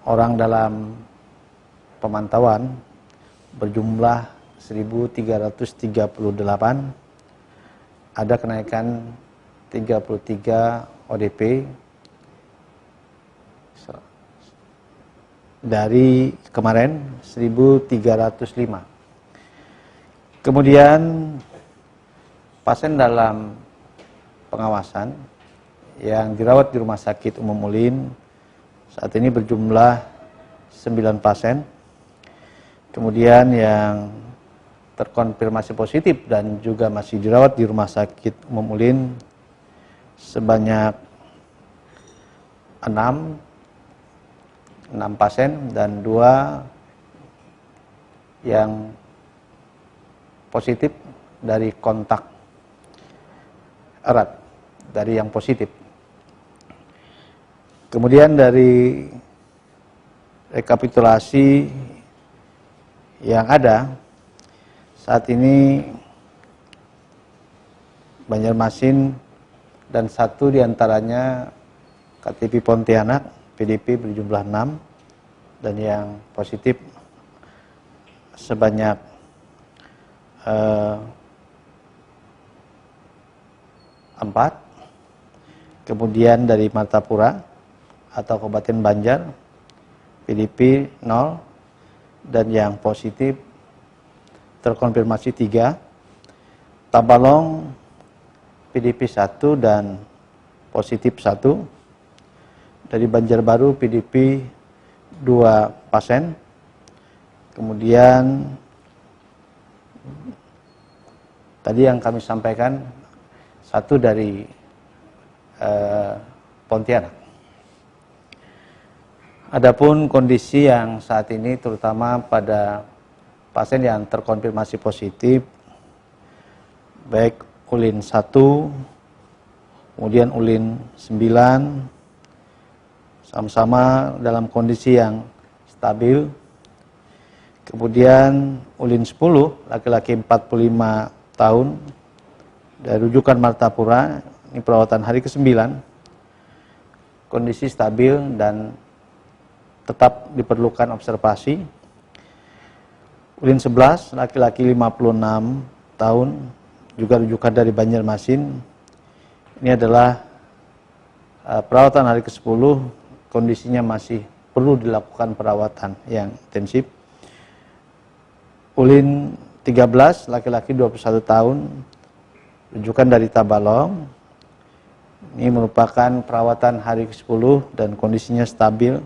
orang dalam pemantauan berjumlah 1.338, ada kenaikan 33 ODP dari kemarin 1.305. Kemudian pasien dalam pengawasan yang dirawat di Rumah Sakit Umum Ulin saat ini berjumlah 9 pasien. Kemudian yang terkonfirmasi positif dan juga masih dirawat di Rumah Sakit Umum Ulin sebanyak 6 pasien dan 2 yang positif dari kontak erat dari yang positif. Kemudian dari rekapitulasi yang ada saat ini, Banjarmasin dan 1 diantaranya KTP Pontianak, PDP berjumlah 6, dan yang positif sebanyak 4. Kemudian dari Martapura atau Kabupaten Banjar, PDP 0, dan yang positif terkonfirmasi 3. Tabalong PDP 1 dan positif 1. Dari Banjarbaru PDP 2 pasien. Kemudian tadi yang kami sampaikan 1 dari Pontianak. Adapun kondisi yang saat ini terutama pada pasien yang terkonfirmasi positif, baik Ulin 1, kemudian Ulin 9, sama-sama dalam kondisi yang stabil. Kemudian Ulin 10, laki-laki 45 tahun, dari rujukan Martapura, ini perawatan hari ke-9, kondisi stabil dan tetap diperlukan observasi. Ulin 11, laki-laki 56 tahun, juga rujukan dari Banjarmasin. Ini adalah perawatan hari ke-10, kondisinya masih perlu dilakukan perawatan yang intensif. Ulin 13, laki-laki 21 tahun, rujukan dari Tabalong. Ini merupakan perawatan hari ke-10 dan kondisinya stabil.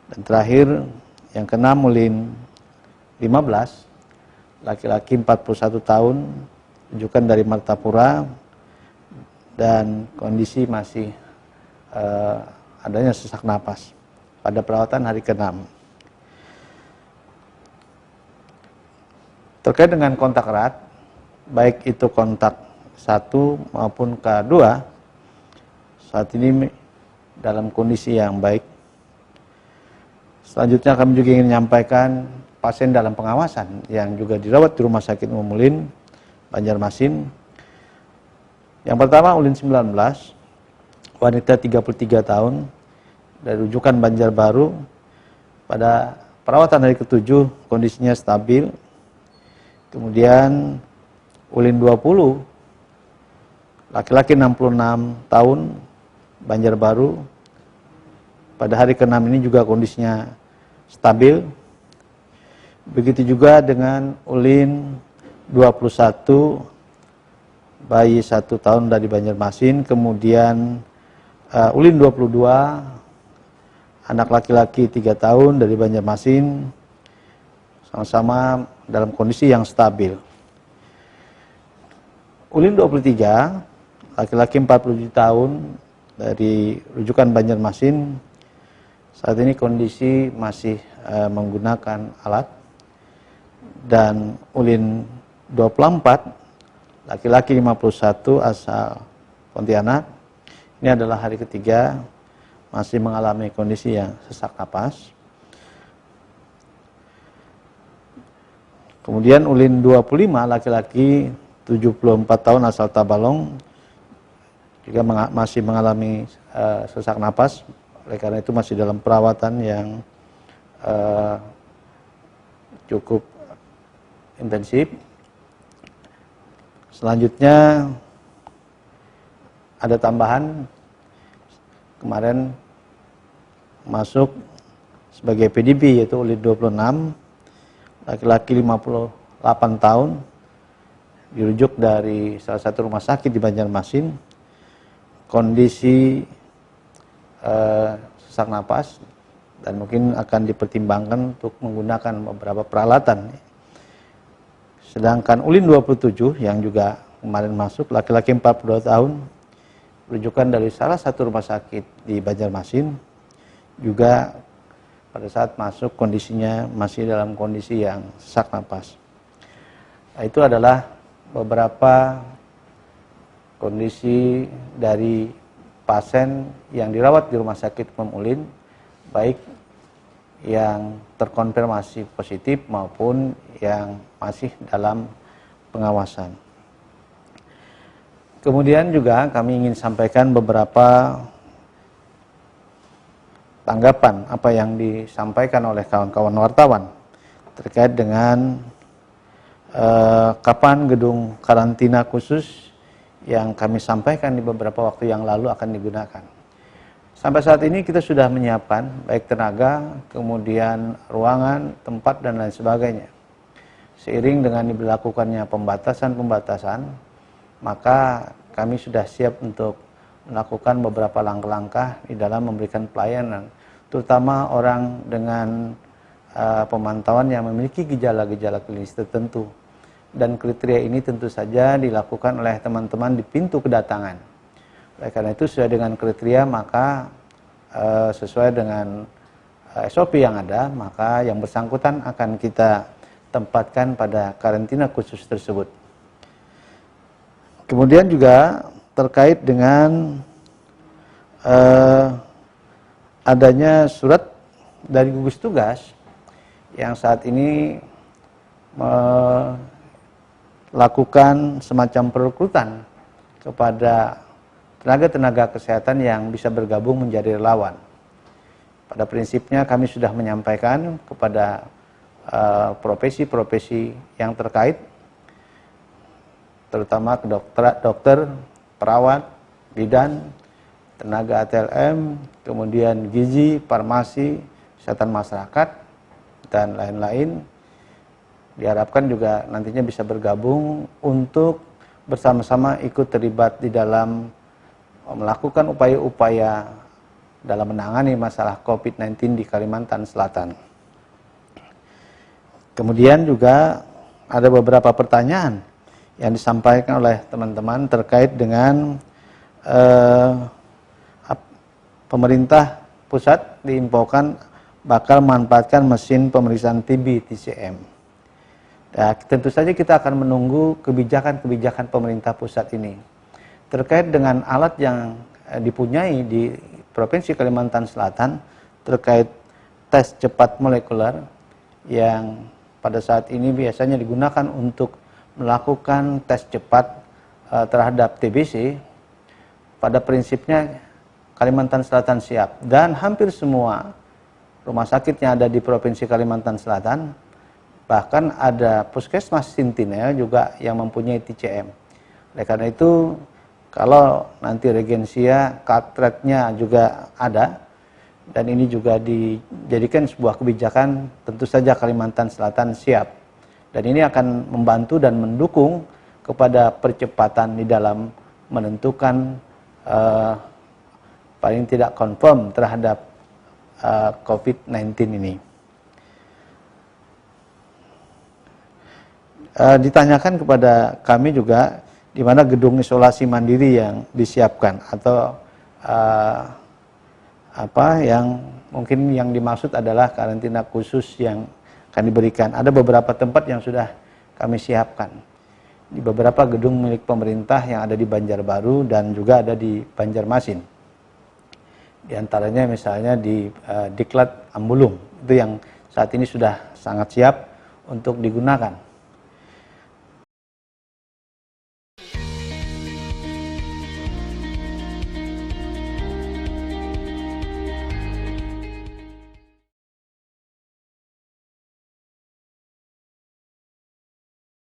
Dan terakhir, yang ke-6, Ulin 15, laki-laki 41 tahun, rujukan dari Martapura, dan kondisi masih adanya sesak napas pada perawatan hari ke-6. Terkait dengan kontak erat, baik itu kontak 1 maupun K2, saat ini dalam kondisi yang baik. Selanjutnya kami juga ingin menyampaikan pasien dalam pengawasan yang juga dirawat di Rumah Sakit Umum Ulin, Banjarmasin. Yang pertama Ulin 19, wanita 33 tahun, dari rujukan Banjarbaru. Pada perawatan hari ke-7 kondisinya stabil. Kemudian Ulin 20, laki-laki 66 tahun, Banjarbaru. Pada hari ke-6 ini juga kondisinya stabil. Begitu juga dengan Ulin 21, bayi 1 tahun dari Banjarmasin. Kemudian Ulin 22, anak laki-laki 3 tahun dari Banjarmasin, sama-sama dalam kondisi yang stabil. Ulin 23, laki-laki 47 tahun dari rujukan Banjarmasin, saat ini kondisi masih menggunakan alat. Dan Ulin 24, laki-laki 51 asal Pontianak, ini adalah hari ketiga, masih mengalami kondisi yang sesak napas. Kemudian Ulin 25, laki-laki 74 tahun asal Tabalong, juga masih mengalami sesak napas Oleh karena itu masih dalam perawatan yang cukup intensif. Selanjutnya ada tambahan kemarin masuk sebagai PDP yaitu ULID 26, laki-laki 58 tahun, dirujuk dari salah satu rumah sakit di Banjarmasin, kondisi sesak napas dan mungkin akan dipertimbangkan untuk menggunakan beberapa peralatan. Sedangkan ULIN 27 yang juga kemarin masuk, laki-laki 42 tahun, rujukan dari salah satu rumah sakit di Banjarmasin, juga pada saat masuk kondisinya masih dalam kondisi yang sesak napas. Nah, itu adalah beberapa kondisi dari pasien yang dirawat di rumah sakit Umum Ulin, baik yang terkonfirmasi positif maupun yang masih dalam pengawasan. Kemudian juga kami ingin sampaikan beberapa tanggapan apa yang disampaikan oleh kawan-kawan wartawan terkait dengan kapan gedung karantina khusus yang kami sampaikan di beberapa waktu yang lalu akan digunakan. Sampai saat ini kita sudah menyiapkan baik tenaga, kemudian ruangan, tempat, dan lain sebagainya. Seiring dengan diberlakukannya pembatasan-pembatasan, maka kami sudah siap untuk melakukan beberapa langkah-langkah di dalam memberikan pelayanan, terutama orang dengan pemantauan yang memiliki gejala-gejala klinis tertentu. Dan kriteria ini tentu saja dilakukan oleh teman-teman di pintu kedatangan. Oleh karena itu sesuai dengan kriteria, maka sesuai dengan SOP yang ada, maka yang bersangkutan akan kita tempatkan pada karantina khusus tersebut. Kemudian juga terkait dengan adanya surat dari gugus tugas yang saat ini melakukan semacam perekrutan kepada tenaga-tenaga kesehatan yang bisa bergabung menjadi relawan. Pada prinsipnya kami sudah menyampaikan kepada profesi-profesi yang terkait, terutama ke dokter, perawat, bidan, tenaga ATLM, kemudian gizi, farmasi, kesehatan masyarakat, dan lain-lain. Diharapkan juga nantinya bisa bergabung untuk bersama-sama ikut terlibat di dalam melakukan upaya-upaya dalam menangani masalah COVID-19 di Kalimantan Selatan. Kemudian juga ada beberapa pertanyaan yang disampaikan oleh teman-teman terkait dengan pemerintah pusat diinfokan bakal memanfaatkan mesin pemeriksaan TB TCM. Ya, tentu saja kita akan menunggu kebijakan-kebijakan pemerintah pusat ini. Terkait dengan alat yang dipunyai di Provinsi Kalimantan Selatan terkait tes cepat molekuler yang pada saat ini biasanya digunakan untuk melakukan tes cepat terhadap TBC, pada prinsipnya Kalimantan Selatan siap, dan hampir semua rumah sakit yang ada di Provinsi Kalimantan Selatan, bahkan ada puskesmas Sentinel juga yang mempunyai TCM. Oleh karena itu, kalau nanti regensia, cartridge-nya juga ada, dan ini juga dijadikan sebuah kebijakan, tentu saja Kalimantan Selatan siap. Dan ini akan membantu dan mendukung kepada percepatan di dalam menentukan paling tidak confirm terhadap COVID-19 ini. Ditanyakan kepada kami juga di mana gedung isolasi mandiri yang disiapkan atau apa yang mungkin yang dimaksud adalah karantina khusus yang akan diberikan. Ada beberapa tempat yang sudah kami siapkan di beberapa gedung milik pemerintah yang ada di Banjarbaru dan juga ada di Banjarmasin. Di antaranya misalnya di Diklat Ambulung, itu yang saat ini sudah sangat siap untuk digunakan.